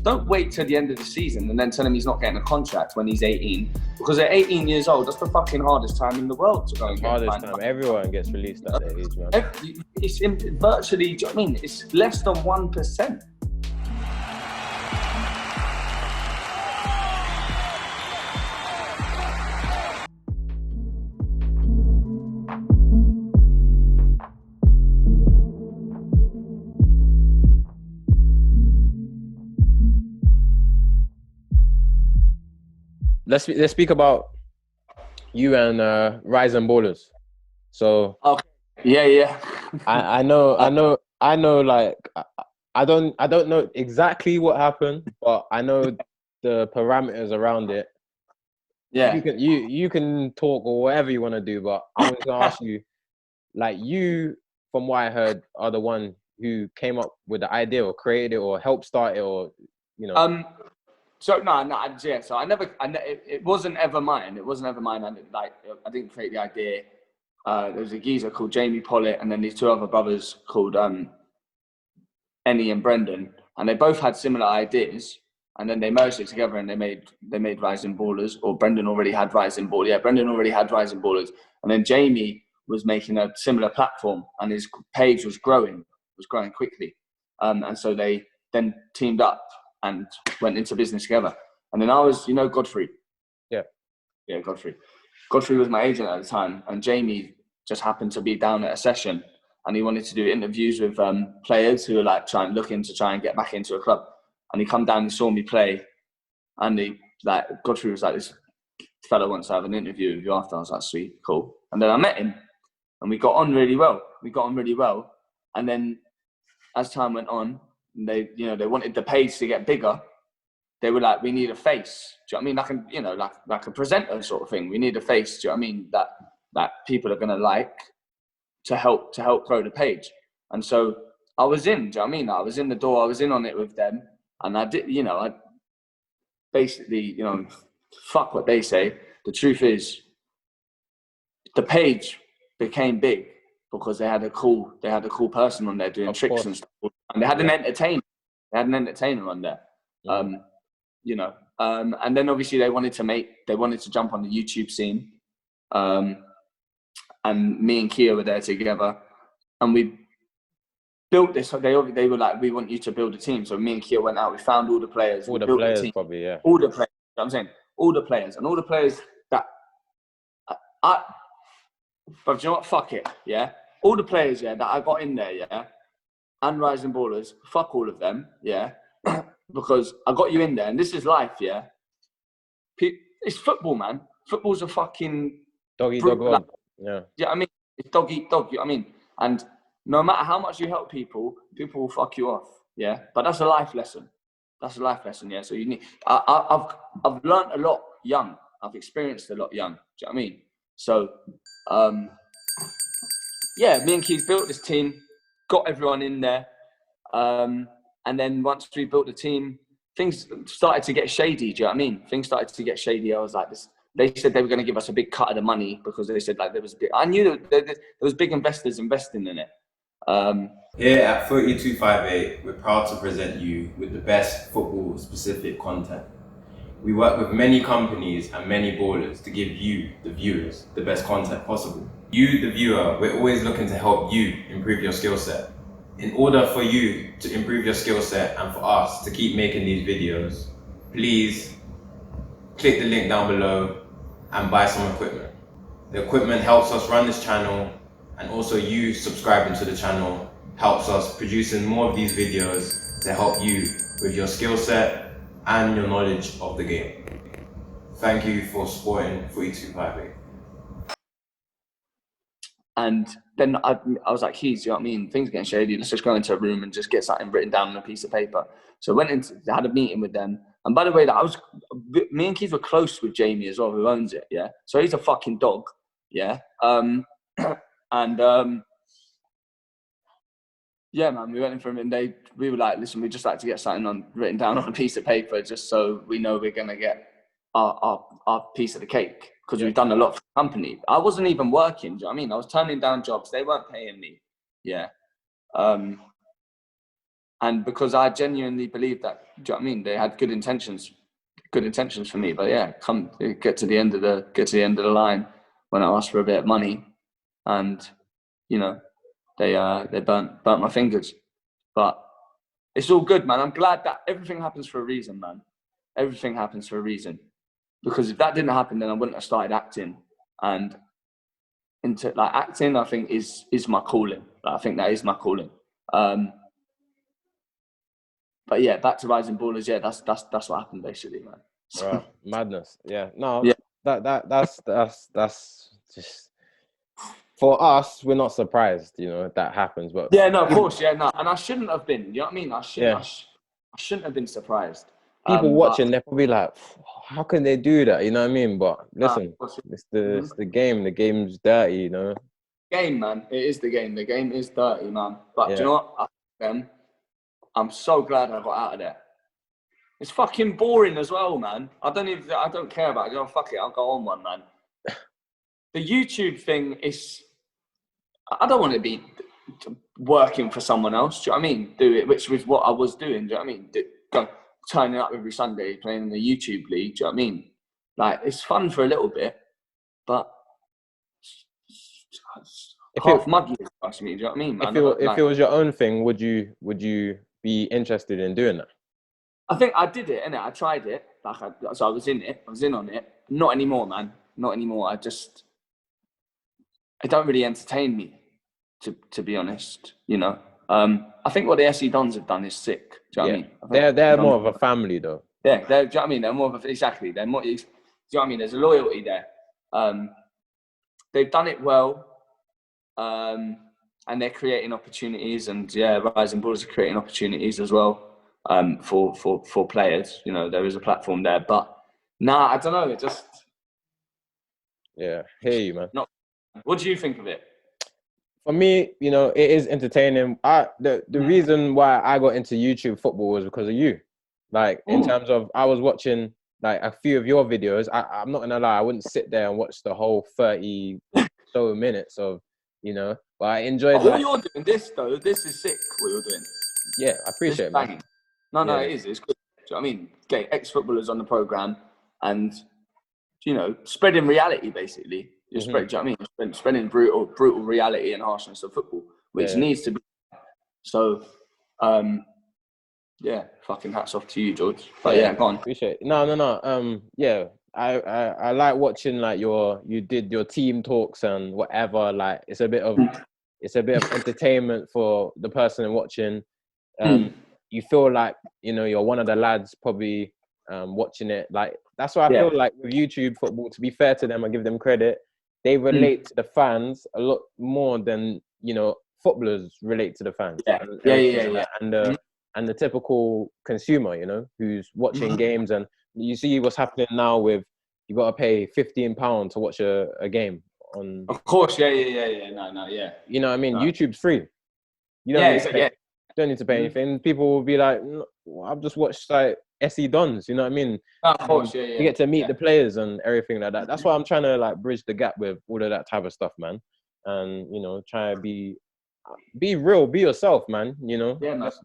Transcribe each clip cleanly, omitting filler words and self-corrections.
don't wait till the end of the season and then tell him he's not getting a contract when he's 18. Because at 18 years old, that's the fucking hardest time in the world to go and get hardest time. Everyone gets released at that age, man. It's virtually, do you know what I mean? It's less than 1%. Let's speak about you and Rising Ballers. So okay. Yeah. I know. Like I don't know exactly what happened, but I know the parameters around it. Yeah. You can talk or whatever you want to do, but I want to ask you, like, you, from what I heard, are the one who came up with the idea or created it or helped start it, or So so it wasn't ever mine. It wasn't ever mine. I didn't create the idea. There was a geezer called Jamie Pollitt, and then these two other brothers called Ennie and Brendan, and they both had similar ideas. And then they merged it together, and they made Rising Ballers. Or Brendan already had Rising Ballers. Yeah, Brendan already had Rising Ballers, and then Jamie was making a similar platform, and his page was growing quickly. And so they then teamed up and went into business together. And then I was, Godfrey. Yeah, Godfrey. Godfrey was my agent at the time, and Jamie just happened to be down at a session, and he wanted to do interviews with players who were looking to try and get back into a club. And he come down and saw me play, and Godfrey was like, "This fella wants to have an interview with you after." I was like, "Sweet, cool." And then I met him, and we got on really well. And then as time went on, they wanted the page to get bigger. They were like, "We need a face." Do you know what I mean? Like a presenter sort of thing. We need a face. Do you know what I mean? That people are gonna like to help grow the page. And so I was in. Do you know what I mean? I was in the door. I was in on it with them, and I did. I basically, fuck what they say. The truth is, the page became big because they had a cool person on there doing tricks and stuff, and they had an entertainer. They had an entertainer on there. And then obviously they wanted to jump on the YouTube scene, and me and Kia were there together, and we built this. They were like, "We want you to build a team." So me and Kia went out. We found all the players. All the players, probably, yeah. All the players. You know what I'm saying, all the players, and all the players that but do you know what? Fuck it, yeah. All the players, yeah, that I got in there, yeah, and Rising Ballers, fuck all of them, yeah, because I got you in there, and this is life, yeah. It's football, man. Football's a fucking dog eat dog world. Yeah. Yeah, I mean, it's dog eat dog. You know what I mean? And no matter how much you help people will fuck you off. Yeah, but that's a life lesson. Yeah. So you need. I've learned a lot young. I've experienced a lot young. Do you know what I mean? So, yeah, me and Keith built this team, got everyone in there, and then once we built the team, things started to get shady. Do you know what I mean? Things started to get shady. I was like, this. They said they were going to give us a big cut of the money because they said there was I knew there was big investors investing in it. Here at FOOTY 258, we're proud to present you with the best football-specific content. We work with many companies and many ballers to give you, the viewers, the best content possible. You, the viewer, we're always looking to help you improve your skill set. In order for you to improve your skill set and for us to keep making these videos, please click the link down below and buy some equipment. The equipment helps us run this channel, and also you subscribing to the channel helps us producing more of these videos to help you with your skill set and your knowledge of the game. Thank you for supporting FOOTY 258. And then I was like, Keys, you know what I mean? Things are getting shady. Let's just go into a room and just get something written down on a piece of paper. So I had a meeting with them. And by the way, me and Keith were close with Jamie as well, who owns it, yeah? So he's a fucking dog, yeah? Yeah, man, we went in for him, and we were like, listen, we'd just like to get something written down on a piece of paper just so we know we're going to get our piece of the cake, because we've done a lot for the company. I wasn't even working, do you know what I mean? I was turning down jobs. They weren't paying me, yeah. And because I genuinely believe that, do you know what I mean? They had good intentions for me. But yeah, get to the end of the line when I asked for a bit of money, and you know, they burnt my fingers. But it's all good, man. I'm glad that everything happens for a reason, man. Everything happens for a reason. Because if that didn't happen, then I wouldn't have started acting. And into like acting, I think is my calling. Like, I think that is my calling. But yeah, back to Rising Ballers. Yeah, that's what happened basically, man. Wow, madness. Yeah, no, Yeah. that's just, for us, we're not surprised, you know, that happens. But Yeah, no, of course, yeah, no, and I shouldn't have been. You know what I mean? I shouldn't have been surprised. People watching, they're probably like, how can they do that? You know what I mean? But listen, it's the game. The game's dirty, you know. Game, man. It is the game. The game is dirty, man. But Yeah. do you know what? I'm so glad I got out of there. It's fucking boring as well, man. I don't care about it. You know, fuck it. I'll go on one, man. The YouTube thing is, I don't want to be working for someone else. Do you know what I mean? Do it, which was what I was doing. Do you know what I mean? Turning up every Sunday, playing in the YouTube league. Do you know what I mean? Like, it's fun for a little bit, but half muddy, do you know what I mean, man? If it was your own thing, would you be interested in doing that? I think I did it, innit? I tried it. So I was in it. I was in on it. Not anymore, man. Not anymore. It don't really entertain me, to be honest. You know. I think what the SE Dons have done is sick. Do you know what I mean? They're more of a family, though. Yeah, do you know what I mean? They're more of a, exactly. They're more. Do you know what I mean? There's a loyalty there. They've done it well. And they're creating opportunities, and yeah, Rising Ballers are creating opportunities as well. For players, you know, there is a platform there, but I don't know. It just, yeah, hear you, man. What do you think of it? For me, you know, it is entertaining. The reason why I got into YouTube football was because of you. Like, in terms of, I was watching like a few of your videos. I'm not gonna lie, I wouldn't sit there and watch the whole 30 so minutes of, you know, but I enjoyed. What you're doing, this is sick. What you're doing. Yeah, I appreciate it, man. No, it is. It's good. Do you know what I mean? Get ex-footballers on the program, and you know, spreading reality basically. You're spreading. Do you know what I mean? Spreading brutal reality and harshness of football, which needs to be. So, yeah, fucking hats off to you, George. But yeah, go on. Appreciate it. No. Yeah, I like watching like you did your team talks and whatever. Like, it's a bit of entertainment for the person watching. You feel like, you know, you're one of the lads probably watching it. Like, that's why I feel like with YouTube football, to be fair to them, I give them credit, they relate to the fans a lot more than, you know, footballers relate to the fans. And the typical consumer, you know, who's watching games, and you see what's happening now with, you got to pay £15 to watch a game on. Of course, no, yeah. You know what I mean? YouTube's free. You don't need to pay anything. People will be like, no, I've just watched like SE Dons, you know what I mean? Of course, You get to meet the players and everything like that. That's why I'm trying to like bridge the gap with all of that type of stuff, man. And, you know, try to be real, be yourself, man. You know, that's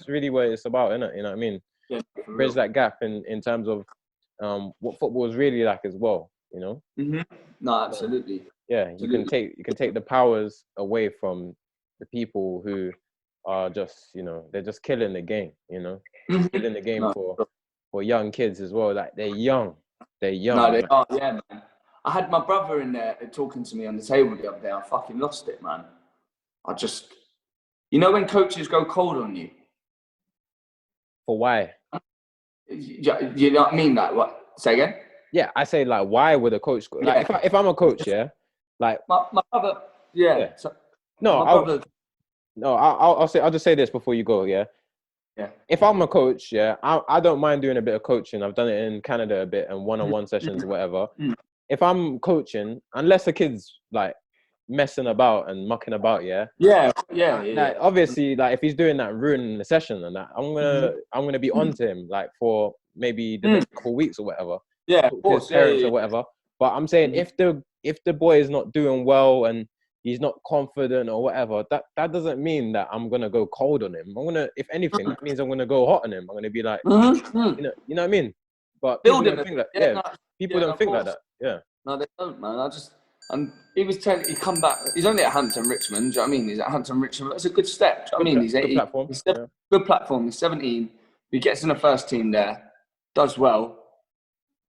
really what it's about, innit? You know what I mean? Yeah, bridge that gap in terms of what football is really like as well, you know? No, absolutely. Yeah, absolutely. You can take the powers away from the people who are just, you know, they're just killing the game, you know, killing the game for young kids as well. Like, they're young. No, they are, yeah, man. I had my brother in there talking to me on the table the other day. I fucking lost it, man. You know when coaches go cold on you? For why? You know what I mean? Like, what? Say again? Yeah, I say, like, why would a coach go? Like, if I'm a coach, like my brother, So, I'll just say this before you go, yeah. If I'm a coach, I don't mind doing a bit of coaching. I've done it in Canada a bit and one-on-one sessions or whatever. If I'm coaching, unless the kid's like messing about and mucking about, like, obviously, like, if he's doing that, ruining the session and that, I'm gonna be on to him, like, for maybe the next couple weeks or whatever. Yeah, of course, parents or whatever. But I'm saying, if the boy is not doing well and he's not confident or whatever, that doesn't mean that I'm gonna go cold on him. I'm gonna, if anything, that means I'm gonna go hot on him. I'm gonna be like, you know what I mean? But people Build him. don't think that. Yeah, Yeah, people no, don't of think like course. that. Yeah. No, they don't, man. And he was telling, he come back. He's only at Hampton Richmond. Do you know what I mean? He's at Hampton Richmond. That's a good step. Do you know what I mean? He's 18. Good platform. Good platform. He's 17. He gets in the first team there, does well.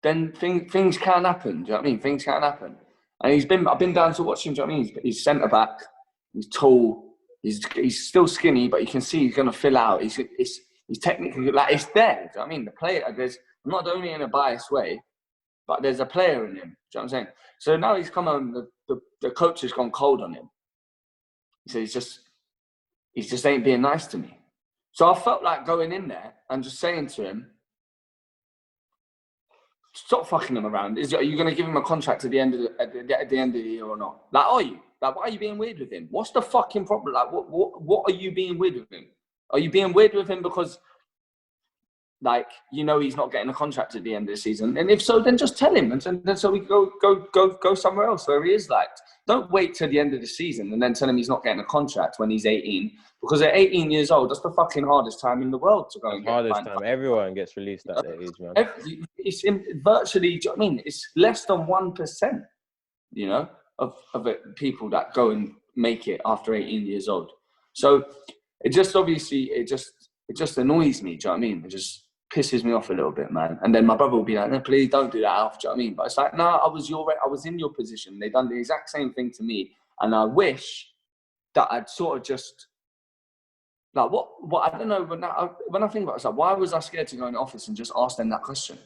Then things can happen. Do you know what I mean? Things can happen. And I've been down to watch him. Do you know what I mean? He's centre back. He's tall. He's still skinny, but you can see he's going to fill out. He's technically, like, it's there. Do you know what I mean? The player, there's not only in a biased way, but there's a player in him. Do you know what I'm saying? So now he's come home, the coach has gone cold on him. He said he just ain't being nice to me. So I felt like going in there and just saying to him, stop fucking him around. Are you going to give him a contract at the end of the year or not? Like, are you? Like, why are you being weird with him? What's the fucking problem? Like, what are you being weird with him? Are you being weird with him because, like, you know he's not getting a contract at the end of the season? And if so, then just tell him, and then so we go somewhere else where he is liked. Don't wait till the end of the season and then tell him he's not getting a contract when he's 18. Because at 18 years old, that's the fucking hardest time in the world to go and get. Hardest time. Everyone gets released at that age, man. It's virtually, do you know what I mean? It's less than 1%, you know, of people that go and make it after 18 years old. So it just obviously, it just annoys me, do you know what I mean? It just pisses me off a little bit, man. And then my brother will be like, no, please don't do that, Alf, do you know what I mean? But it's like, no, I was in your position. They done the exact same thing to me. And I wish that I'd sort of just, like, what I don't know, when I think about it, it's like, why was I scared to go in the office and just ask them that question?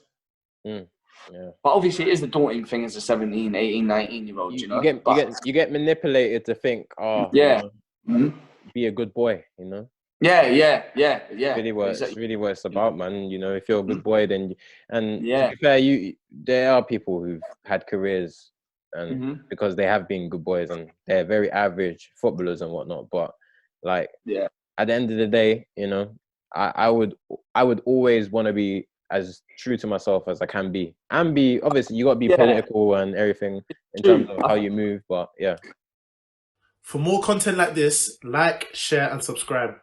Yeah. But obviously it is the daunting thing as a 17, 18, 19-year-old, you know? You get manipulated to think, yeah. You know, be a good boy, you know? Yeah. Really what it's about, man. You know, if you're a good boy, then to be fair, there are people who've had careers and because they have been good boys and they're very average footballers and whatnot. But like, at the end of the day, you know, I would always want to be as true to myself as I can be, and obviously you got to be political and everything in terms of how you move. But yeah. For more content like this, like, share, and subscribe.